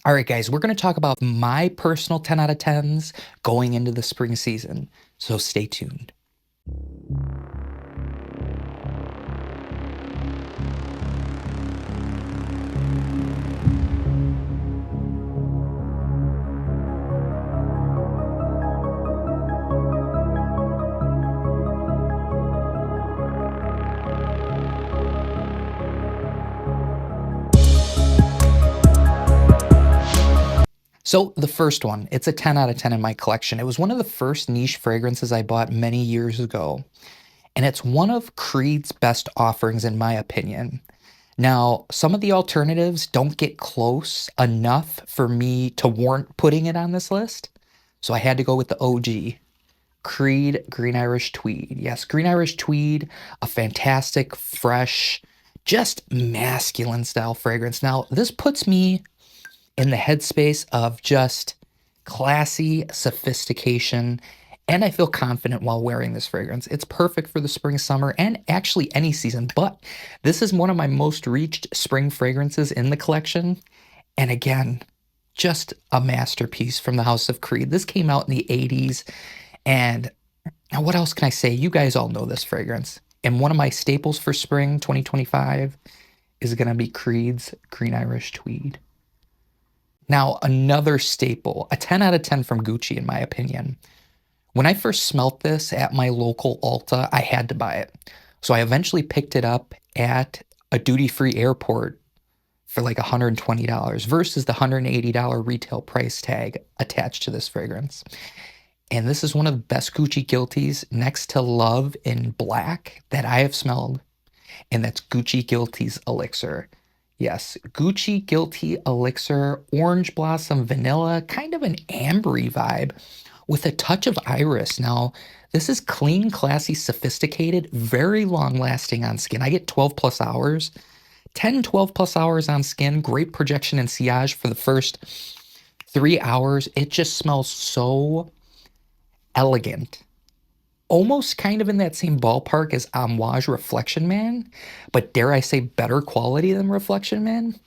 All right, guys, we're going to talk about my personal 10 out of 10s going into the spring season. So stay tuned. So the first one, it's a 10 out of 10 in my collection. It was one of the first niche fragrances I bought many years ago, and it's one of Creed's best offerings in my opinion. Now, some of the alternatives don't get close enough for me to warrant putting it on this list, so I had to go with the OG, Creed Green Irish Tweed. Yes, Green Irish Tweed, a fantastic, fresh, just masculine style fragrance. Now, this puts me in the headspace of just classy sophistication, and I feel confident while wearing this fragrance. It's perfect for the spring, summer, and actually any season, but this is one of my most reached spring fragrances in the collection. And again, just a masterpiece from the House of Creed. This came out in the 80s, and now what else can I say? You guys all know this fragrance. And one of my staples for spring 2025 is going to be Creed's Green Irish Tweed. Now, another staple, a 10 out of 10 from Gucci, in my opinion. When I first smelt this at my local Ulta, I had to buy it. So I eventually picked it up at a duty-free airport for like $120 versus the $180 retail price tag attached to this fragrance. And this is one of the best Gucci Guilties next to Love in Black that I have smelled. And that's Gucci Guilty's Elixir. Yes, Gucci Guilty Elixir, orange blossom, vanilla, kind of an ambery vibe with a touch of iris. Now, this is clean, classy, sophisticated, very long lasting on skin. I get 12 plus hours, 10, 12 plus hours on skin, great projection and sillage for the first 3 hours. It just smells so elegant. Almost kind of in that same ballpark as Amouage Reflection Man, but dare I say better quality than Reflection Man?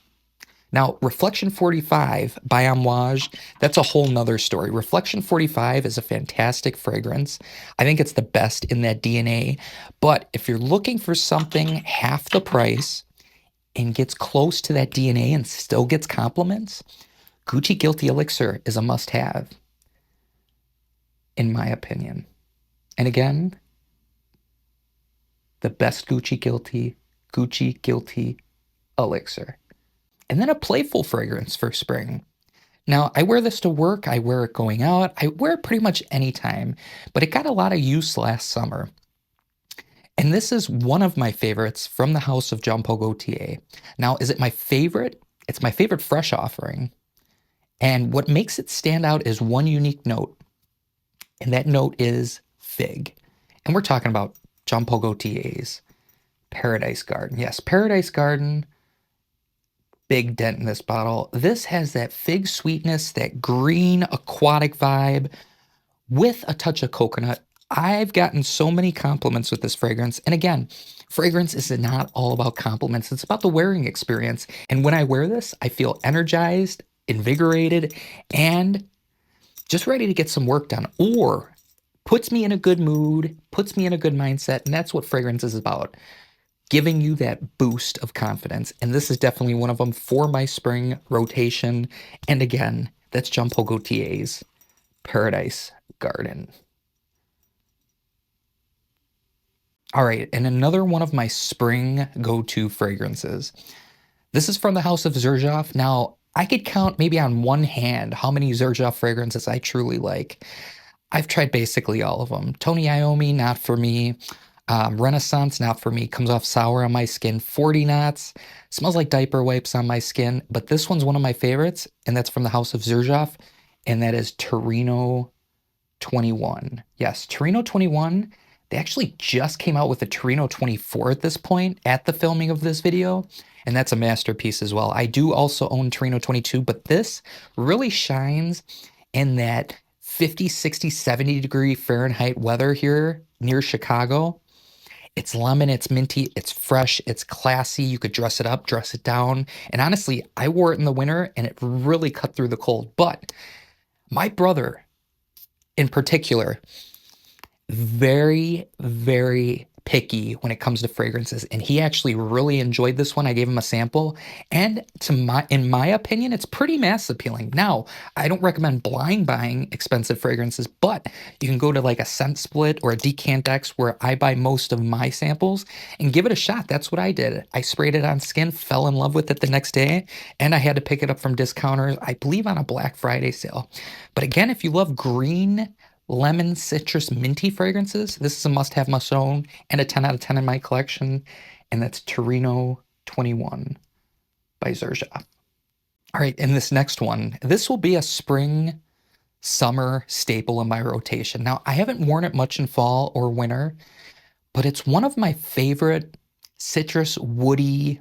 Now, Reflection 45 by Amouage, that's a whole nother story. Reflection 45 is a fantastic fragrance. I think it's the best in that DNA. But if you're looking for something half the price and gets close to that DNA and still gets compliments, Gucci Guilty Elixir is a must-have, in my opinion. And again, the best Gucci Guilty Elixir. And then a playful fragrance for spring. Now, I wear this to work, I wear it going out, I wear it pretty much anytime, but it got a lot of use last summer. And this is one of my favorites from the house of Jean Paul Gaultier. Now, is it my favorite? It's my favorite fresh offering. And what makes it stand out is one unique note, and that note is fig. And we're talking about Jean Paul Gaultier's Paradise Garden. Yes, Paradise Garden, big dent in this bottle. This has that fig sweetness, that green aquatic vibe with a touch of coconut. I've gotten so many compliments with this fragrance. And again, fragrance is not all about compliments. It's about the wearing experience. And when I wear this, I feel energized, invigorated, and just ready to get some work done, or puts me in a good mood, puts me in a good mindset, and that's what fragrance is about, giving you that boost of confidence. And this is definitely one of them for my spring rotation. And again, that's Jean Paul Gaultier's Paradise Garden. All right, and another one of my spring go-to fragrances. This is from the house of Xerjoff. Now, I could count maybe on one hand how many Xerjoff fragrances I truly like. I've tried basically all of them. Tony Iommi, not for me. Renaissance, not for me. Comes off sour on my skin. 40 knots. Smells like diaper wipes on my skin. But this one's one of my favorites, and that's from the house of Xerjoff, and that is Torino 21. Yes, Torino 21. They actually just came out with a Torino 24 at this point, at the filming of this video, and that's a masterpiece as well. I do also own Torino 22, but this really shines in that 50, 60, 70 degree Fahrenheit weather here near Chicago. It's lemon, it's minty, it's fresh, it's classy. You could dress it up, dress it down. And honestly, I wore it in the winter and it really cut through the cold. But my brother in particular, very, very picky when it comes to fragrances, and he actually really enjoyed this one. I gave him a sample, and in my opinion, it's pretty mass appealing. Now, I don't recommend blind buying expensive fragrances, but you can go to like a Scent Split or a Decantex where I buy most of my samples and give it a shot. That's what I did. I sprayed it on skin, fell in love with it the next day, and I had to pick it up from discounters, I believe on a Black Friday sale. But again, if you love green, lemon, citrus, minty fragrances, this is a must-have, must-own, and a 10 out of 10 in my collection, and that's Torino 21 by Xerjoff. All right, and this next one, this will be a spring, summer staple in my rotation. Now, I haven't worn it much in fall or winter, but it's one of my favorite citrus, woody,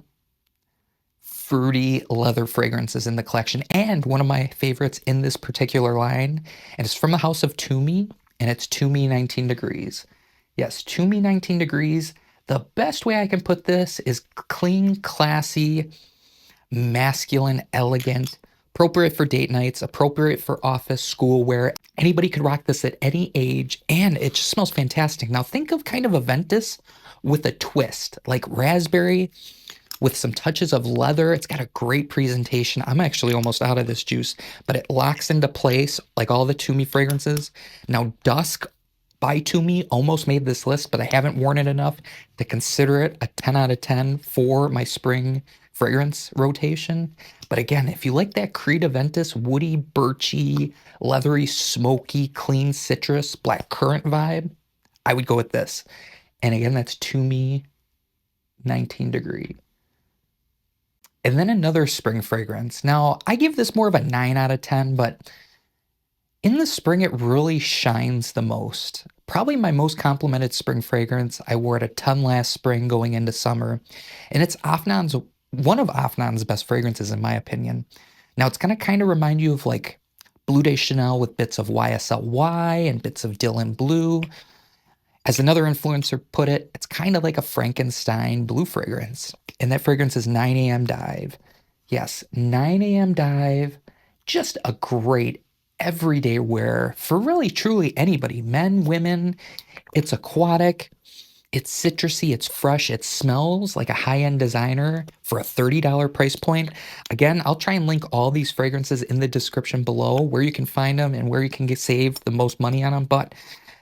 fruity leather fragrances in the collection, and one of my favorites in this particular line. And it's from the house of Tumi, and it's Tumi 19 Degrees. Yes, Tumi 19 Degrees. The best way I can put this is clean, classy, masculine, elegant, appropriate for date nights, appropriate for office, school wear. Anybody could rock this at any age, and it just smells fantastic. Now think of kind of a Ventus with a twist, like raspberry with some touches of leather. It's got a great presentation. I'm actually almost out of this juice, but it locks into place like all the Tumi fragrances. Now, Dusk by Tumi almost made this list, but I haven't worn it enough to consider it a 10 out of 10 for my spring fragrance rotation. But again, if you like that Creed Aventus woody, birchy, leathery, smoky, clean citrus, black currant vibe, I would go with this. And again, that's Tumi 19 Degree. And then another spring fragrance. Now, I give this more of a 9 out of 10, but in the spring, it really shines the most. Probably my most complimented spring fragrance. I wore it a ton last spring going into summer. And it's one of Afnan's best fragrances, in my opinion. Now, it's going to kind of remind you of like Bleu de Chanel with bits of YSLY and bits of Dylan Blue. As another influencer put it, it's kind of like a Frankenstein blue fragrance. And that fragrance is 9 a.m. Dive. Yes, 9 a.m. Dive. Just a great everyday wear for really, truly anybody. Men, women. It's aquatic. It's citrusy. It's fresh. It smells like a high-end designer for a $30 price point. Again, I'll try and link all these fragrances in the description below where you can find them and where you can save the most money on them. But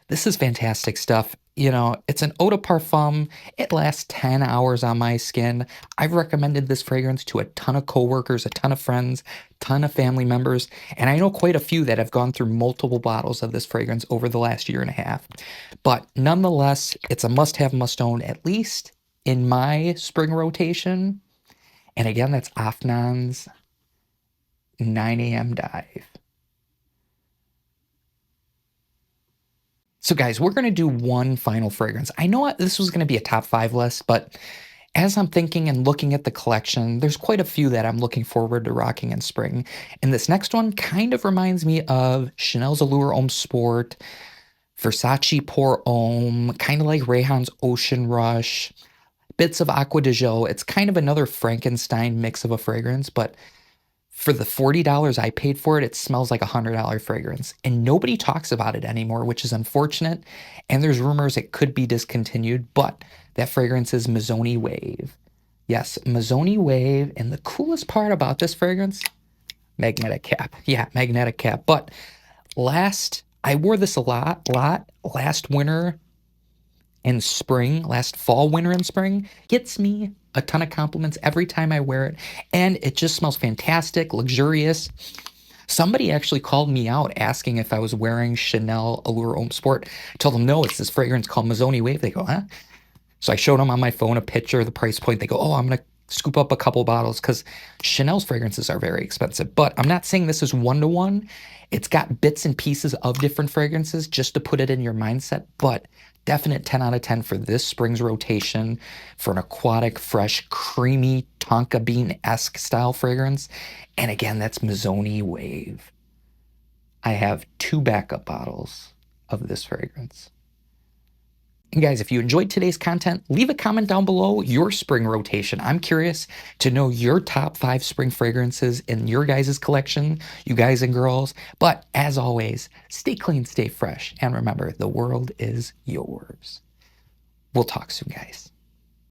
this is fantastic stuff. You know, it's an eau de parfum. It lasts 10 hours on my skin. I've recommended this fragrance to a ton of coworkers, a ton of friends, ton of family members, and I know quite a few that have gone through multiple bottles of this fragrance over the last year and a half. But nonetheless, it's a must-have, must-own, at least in my spring rotation. And again, that's Afnan's 9 a.m. Dive. So guys, we're going to do one final fragrance. I know this was going to be a top 5 list, but as I'm thinking and looking at the collection, there's quite a few that I'm looking forward to rocking in spring. And this next one kind of reminds me of Chanel's Allure Homme Sport, Versace Pour Homme, kind of like Rayhan's Ocean Rush, bits of Aqua de Gio. It's kind of another Frankenstein mix of a fragrance, but for the $40 I paid for it, it smells like a $100 fragrance. And nobody talks about it anymore, which is unfortunate. And there's rumors it could be discontinued, but that fragrance is Missoni Wave. Yes, Missoni Wave. And the coolest part about this fragrance, magnetic cap. Yeah, magnetic cap. But I wore this a lot last winter and spring, last fall, winter, and spring. Gets me a ton of compliments every time I wear it, and it just smells fantastic, luxurious. Somebody actually called me out asking if I was wearing Chanel Allure Homme Sport. I told them, no, it's this fragrance called Missoni Wave. They go, huh? So I showed them on my phone a picture of the price point. They go, oh, I'm going to scoop up a couple bottles because Chanel's fragrances are very expensive. But I'm not saying this is one-to-one. It's got bits and pieces of different fragrances just to put it in your mindset, but definite 10 out of 10 for this spring's rotation for an aquatic, fresh, creamy, tonka bean-esque style fragrance. And again, that's Missoni Wave. I have 2 backup bottles of this fragrance. And guys, if you enjoyed today's content, leave a comment down below your spring rotation. I'm curious to know your top 5 spring fragrances in your guys' collection, you guys and girls. But as always, stay clean, stay fresh, and remember, the world is yours. We'll talk soon, guys.